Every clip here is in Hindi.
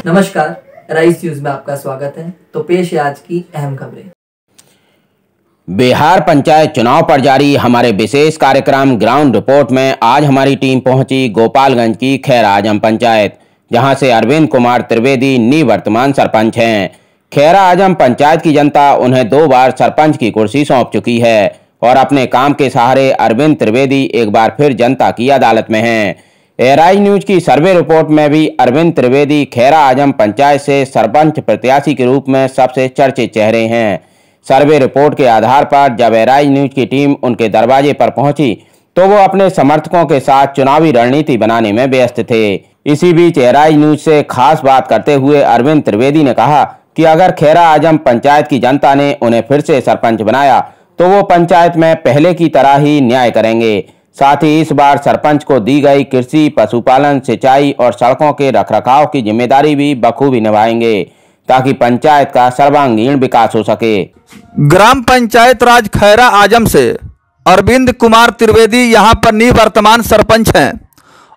नमस्कार, राइस न्यूज में आपका स्वागत है। तो पेश है आज की अहम खबरें। बिहार पंचायत चुनाव पर जारी हमारे विशेष कार्यक्रम ग्राउंड रिपोर्ट में आज हमारी टीम पहुंची गोपालगंज की खैरा आजम पंचायत, जहां से अरविंद कुमार त्रिवेदी निवर्तमान सरपंच हैं। खैरा आजम पंचायत की जनता उन्हें 2 बार सरपंच की कुर्सी सौंप चुकी है और अपने काम के सहारे अरविंद त्रिवेदी एक बार फिर जनता की अदालत में हैं। राइस न्यूज की सर्वे रिपोर्ट में भी अरविंद त्रिवेदी खैरा आजम पंचायत से सरपंच प्रत्याशी के रूप में सबसे चर्चित चेहरे हैं। सर्वे रिपोर्ट के आधार पर जब राइस न्यूज की टीम उनके दरवाजे पर पहुंची तो वो अपने समर्थकों के साथ चुनावी रणनीति बनाने में व्यस्त थे। इसी बीच राइस न्यूज से खास बात करते हुए अरविंद त्रिवेदी ने कहा कि अगर खैरा आजम पंचायत की जनता ने उन्हें फिर से सरपंच बनाया तो वो पंचायत में पहले की तरह ही न्याय करेंगे। साथ ही इस बार सरपंच को दी गई कृषि, पशुपालन, सिंचाई और सड़कों के रखरखाव की जिम्मेदारी भी बखूबी निभाएंगे ताकि पंचायत का सर्वांगीण विकास हो सके। ग्राम पंचायत राज खैरा आजम से अरविंद कुमार त्रिवेदी यहां पर निवर्तमान सरपंच हैं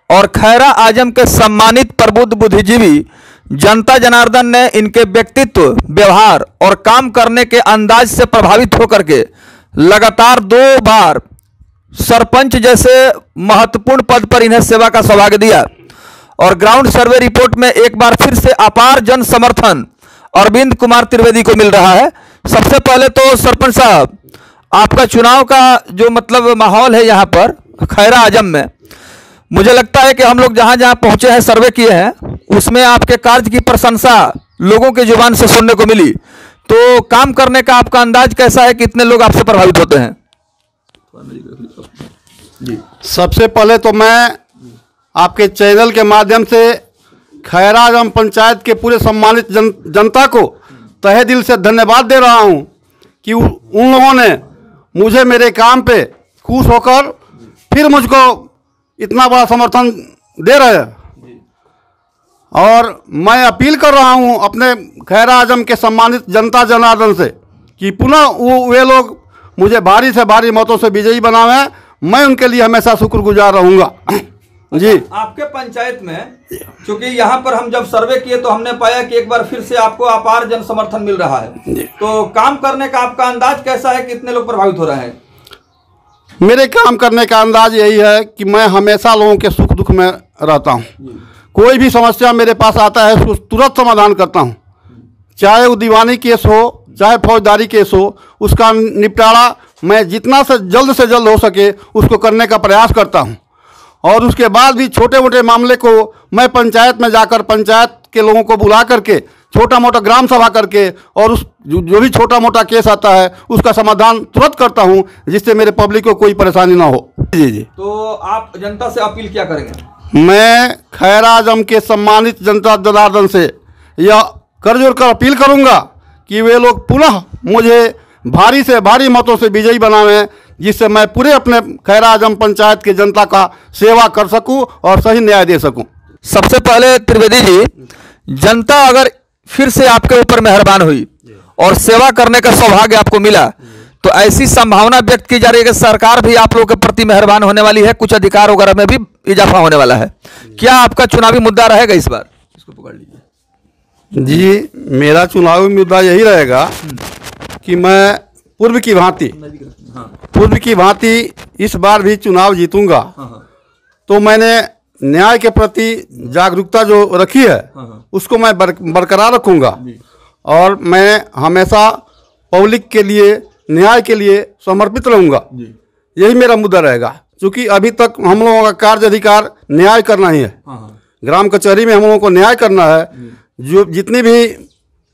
और खैरा आजम के सम्मानित प्रबुद्ध बुद्धिजीवी जनता जनार्दन ने इनके व्यक्तित्व, व्यवहार और काम करने के अंदाज से प्रभावित होकर के लगातार 2 बार सरपंच जैसे महत्वपूर्ण पद पर इन्हें सेवा का सौभाग्य दिया और ग्राउंड सर्वे रिपोर्ट में एक बार फिर से अपार जन समर्थन अरविंद कुमार त्रिवेदी को मिल रहा है। सबसे पहले तो सरपंच साहब, आपका चुनाव का जो माहौल है यहाँ पर खैरा आजम में, मुझे लगता है कि हम लोग जहाँ जहाँ पहुँचे हैं, सर्वे किए हैं, उसमें आपके कार्य की प्रशंसा लोगों की जुबान से सुनने को मिली। तो काम करने का आपका अंदाज कैसा है, कितने लोग आपसे प्रभावित होते हैं? जी, सबसे पहले तो मैं आपके चैनल के माध्यम से खैरा आजम पंचायत के पूरे सम्मानित जनता को तहे दिल से धन्यवाद दे रहा हूं कि उन लोगों ने मुझे मेरे काम पे खुश होकर फिर मुझको इतना बड़ा समर्थन दे रहे हैं। और मैं अपील कर रहा हूं अपने खैरा आजम के सम्मानित जनता जनार्दन से कि पुनः वे लोग मुझे भारी से भारी मतों से विजयी बनावे। मैं उनके लिए हमेशा शुक्रगुजार रहूंगा। जी, आपके पंचायत में क्योंकि यहाँ पर हम जब सर्वे किए तो हमने पाया कि एक बार फिर से आपको अपार जन समर्थन मिल रहा है, तो काम करने का आपका अंदाज कैसा है, कितने लोग प्रभावित हो रहे हैं? मेरे काम करने का अंदाज यही है कि मैं हमेशा लोगों के सुख दुख में रहता हूँ। कोई भी समस्या मेरे पास आता है उसको तुरंत समाधान करता हूँ, चाहे वो दीवानी केस हो चाहे फौजदारी केस हो, उसका निपटारा मैं जितना से जल्द हो सके उसको करने का प्रयास करता हूं। और उसके बाद भी छोटे मोटे मामले को मैं पंचायत में जाकर पंचायत के लोगों को बुला करके छोटा मोटा ग्राम सभा करके और उस जो भी छोटा मोटा केस आता है उसका समाधान तुरंत करता हूं, जिससे मेरे पब्लिक को कोई परेशानी ना हो। जी, तो आप जनता से अपील क्या करेंगे? मैं खैरा आजम के सम्मानित जनता जनार्दन से यह कर जोड़ कर अपील करूँगा कि वे लोग पुनः मुझे भारी से भारी मतों से विजयी बनावें, जिससे मैं पूरे अपने खैरा आजम पंचायत की जनता का सेवा कर सकूं और सही न्याय दे सकूं। सबसे पहले त्रिवेदी जी, जनता अगर फिर से आपके ऊपर मेहरबान हुई और सेवा करने का सौभाग्य आपको मिला तो ऐसी संभावना व्यक्त की जा रही है कि सरकार भी आप लोगों के प्रति मेहरबान होने वाली है, कुछ अधिकार वगैरह में भी इजाफा होने वाला है। क्या आपका चुनावी मुद्दा रहेगा इस बार? इसको पकड़ लीजिए। जी, मेरा चुनावी मुद्दा यही रहेगा कि मैं पूर्व की भांति इस बार भी चुनाव जीतूंगा। तो मैंने न्याय के प्रति जागरूकता जो रखी है उसको मैं बरकरार रखूंगा और मैं हमेशा पब्लिक के लिए, न्याय के लिए समर्पित रहूंगा। यही मेरा मुद्दा रहेगा, क्योंकि अभी तक हम लोगों का कार्य अधिकार न्याय करना ही है। ग्राम कचहरी में हम लोगों को न्याय करना है। जो जितनी भी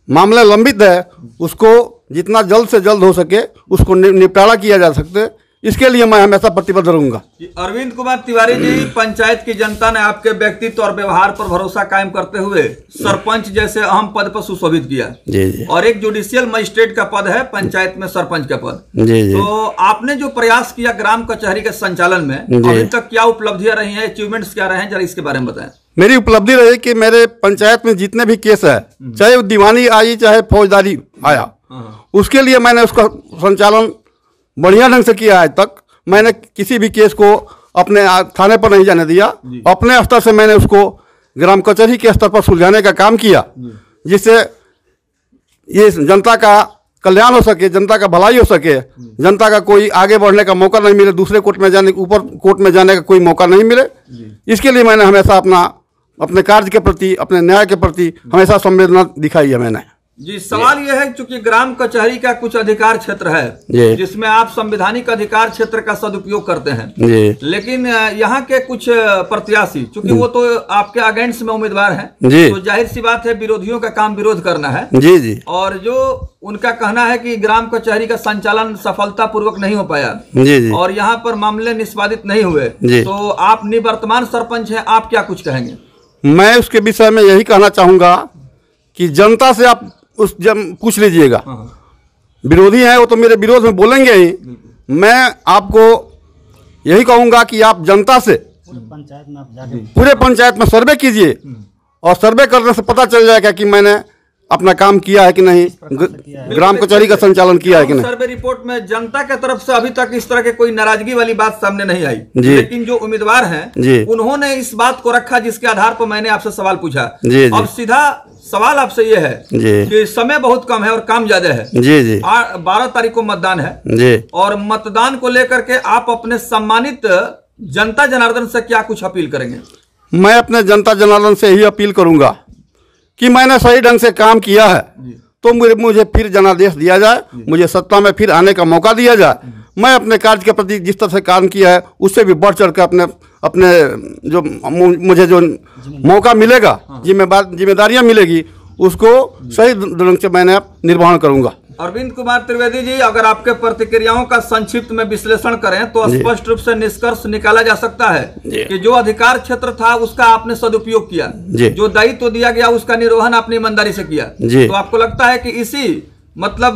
मामले लंबित है उसको जितना जल्द से जल्द हो सके उसको निपटारा किया जा सकते, इसके लिए मैं हमेशा प्रतिबद्ध रहूंगा। अरविंद कुमार तिवारी जी, पंचायत की जनता ने आपके व्यक्तित्व और व्यवहार पर भरोसा कायम करते हुए सरपंच जैसे अहम पद पर सुशोभित किया। जी। और एक जुडिशियल मजिस्ट्रेट का पद है पंचायत में, सरपंच का पद। जी। तो आपने जो प्रयास किया ग्राम कचहरी के संचालन में, अभी तक क्या उपलब्धियां रही हैं, अचीवमेंट्स क्या रहे हैं, जरा इसके बारे में बताएं। मेरी उपलब्धि रही कि मेरे पंचायत में जितने भी केस है, चाहे दीवानी आई चाहे फौजदारी आया, उसके लिए मैंने उसका संचालन बढ़िया ढंग से किया। आज तक मैंने किसी भी केस को अपने थाने पर नहीं जाने दिया, अपने स्तर से मैंने उसको ग्राम कचहरी के स्तर पर सुलझाने का काम किया, जिससे ये जनता का कल्याण हो सके, जनता का भलाई हो सके, जनता का कोई आगे बढ़ने का मौका नहीं मिले, दूसरे कोर्ट में जाने, ऊपर कोर्ट में जाने का कोई मौका नहीं मिले। इसके लिए मैंने हमेशा अपने कार्य के प्रति, अपने न्याय के प्रति हमेशा संवेदना दिखाई है मैंने। जी, सवाल यह है चूंकि ग्राम कचहरी का कुछ अधिकार क्षेत्र है जिसमें आप संवैधानिक अधिकार क्षेत्र का सदुपयोग करते हैं, लेकिन यहाँ के कुछ प्रत्याशी, चूंकि वो तो आपके अगेंस्ट में उम्मीदवार हैं, तो जाहिर सी बात है विरोधियों का काम विरोध करना है। जी जी। और जो उनका कहना है कि ग्राम कचहरी का संचालन सफलता पूर्वक नहीं हो पाया, जी, और यहाँ पर मामले निष्पादित नहीं हुए, तो आप निवर्तमान सरपंच हैं, आप क्या कुछ कहेंगे? मैं उसके विषय में यही कहना चाहूंगा कि जनता से आप पूछ लीजिएगा। विरोधी हैं वो तो मेरे विरोध में बोलेंगे ही। मैं आपको यही कहूंगा कि आप जनता से पूरे पंचायत में सर्वे कीजिए, और सर्वे करने से पता चल जाएगा कि मैंने अपना काम किया है कि नहीं, ग्राम कचहरी का संचालन किया है कि नहीं। सर्वे रिपोर्ट में जनता के तरफ से अभी तक इस तरह के कोई नाराजगी वाली बात सामने नहीं आई, लेकिन जो उम्मीदवार हैं उन्होंने इस बात को रखा जिसके आधार पर मैंने आपसे सवाल पूछा। अब सीधा सवाल आपसे ये है कि समय बहुत कम है और काम ज्यादा है। 12 तारीख को मतदान है, और मतदान को लेकर के आप अपने सम्मानित जनता जनार्दन से क्या कुछ अपील करेंगे? मैं अपने जनता जनार्दन से यही अपील करूंगा कि मैंने सही ढंग से काम किया है, तो मुझे फिर जनादेश दिया जाए, मुझे सत्ता में फिर आने का मौका दिया जाए। मैं अपने कार्य के प्रति जिस तरह से काम किया है उससे भी बढ़ चढ़ कर अपने जो मुझे जो मौका मिलेगा, जिम्मेदारियां मिलेगी, उसको सही ढंग से मैंने निर्वहन करूंगा। अरविंद कुमार त्रिवेदी जी, अगर आपके प्रतिक्रियाओं का संक्षिप्त में विश्लेषण करें तो स्पष्ट रूप से निष्कर्ष निकाला जा सकता है कि जो अधिकार क्षेत्र था उसका आपने सदुपयोग किया, जो दायित्व दिया गया उसका निर्वहन आपने ईमानदारी से किया। तो आपको लगता है कि इसी मतलब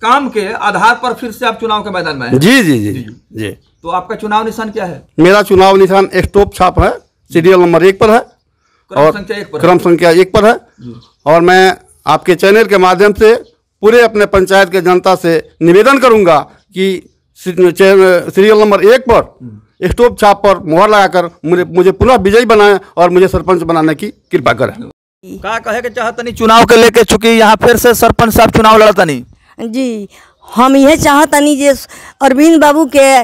काम के आधार पर फिर से आप चुनाव के मैदान में हैं? जी जी जी जी। तो आपका चुनाव निशान क्या है? मेरा चुनाव निशान स्टॉप छाप है, सीरियल नंबर 1 पर है, और क्रम संख्या 1 पर है। और मैं आपके चैनल के माध्यम से पूरे अपने पंचायत के जनता से निवेदन करूंगा कि सीरियल नंबर 1 पर स्टॉप छाप पर मुहर लगाकर मुझे पुनः विजयी बनाएं और मुझे सरपंच बनाने की कृपा करें। क्या कहे के चाहतनी चुनाव के लेके, चूंकि यहाँ फिर से सरपंच साहब चुनाव लड़तनी? जी, हम यह चाहतनी जे अरविंद बाबू के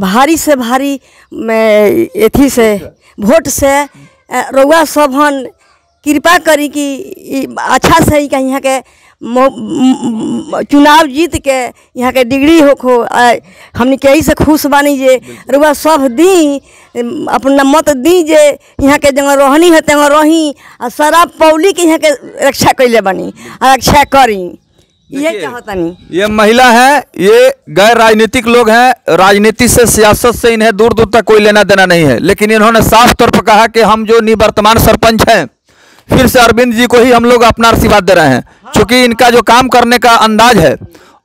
भारी से भारी एथी से वोट से रउआ सबन कृपा करी कि अच्छा से ही यहाँ के चुनाव जीत के यहाँ के डिग्री हो हमने कहीं से खुश बानी जे रुआ सब दी अपना मत दी जे यहाँ के जगह रोहनी है तंग रही और सारा पब्लिक के यहाँ के रक्षा कैले बनी रक्षा करी, ये चाहतनी। ये महिला है, ये गैर राजनीतिक लोग हैं, राजनीति से सियासत से इन्हें दूर दूर तक कोई लेना देना नहीं है, लेकिन इन्होंने साफ तौर पर कहा कि हम जो निवर्तमान सरपंच हैं फिर से अरविंद जी को ही हम लोग अपना आशीर्वाद दे रहे हैं, क्योंकि इनका जो काम करने का अंदाज है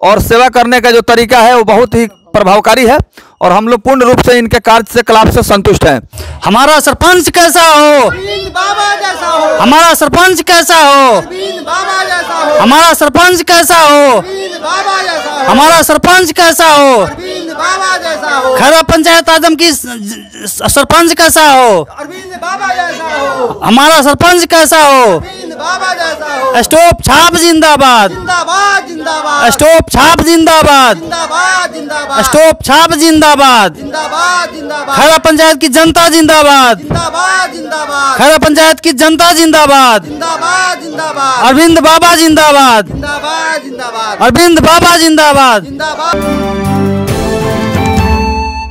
और सेवा करने का जो तरीका है वो बहुत ही प्रभावकारी है, और हम लोग पूर्ण रूप से इनके कार्य से कलाप से संतुष्ट हैं। हमारा सरपंच कैसा हो? बाबा जैसा हो। हमारा सरपंच कैसा हो? बाबा जैसा हो। हमारा सरपंच कैसा हो? बाबा जैसा हो। हमारा सरपंच कैसा हो? बाबा जैसा हो। खैरा पंचायत आजम की सरपंच कैसा हो? अरविंद बाबा जैसा हो। हमारा सरपंच कैसा हो? बाबा जैसा हो। स्टॉप छाप जिंदाबाद, जिंदाबाद जिंदाबाद। स्टॉप छाप जिंदाबाद, जिंदाबाद जिंदाबाद। स्टॉप छाप जिंदाबाद, जिंदाबाद जिंदाबाद। खैरा पंचायत की जनता जिंदाबाद, जिंदाबाद जिंदाबाद। खैरा पंचायत की जनता जिंदाबाद, जिंदाबाद जिंदाबाद। अरविंद बाबा जिंदाबाद, जिंदाबाद जिंदाबाद। अरविंद बाबा जिंदाबाद, जिंदाबाद।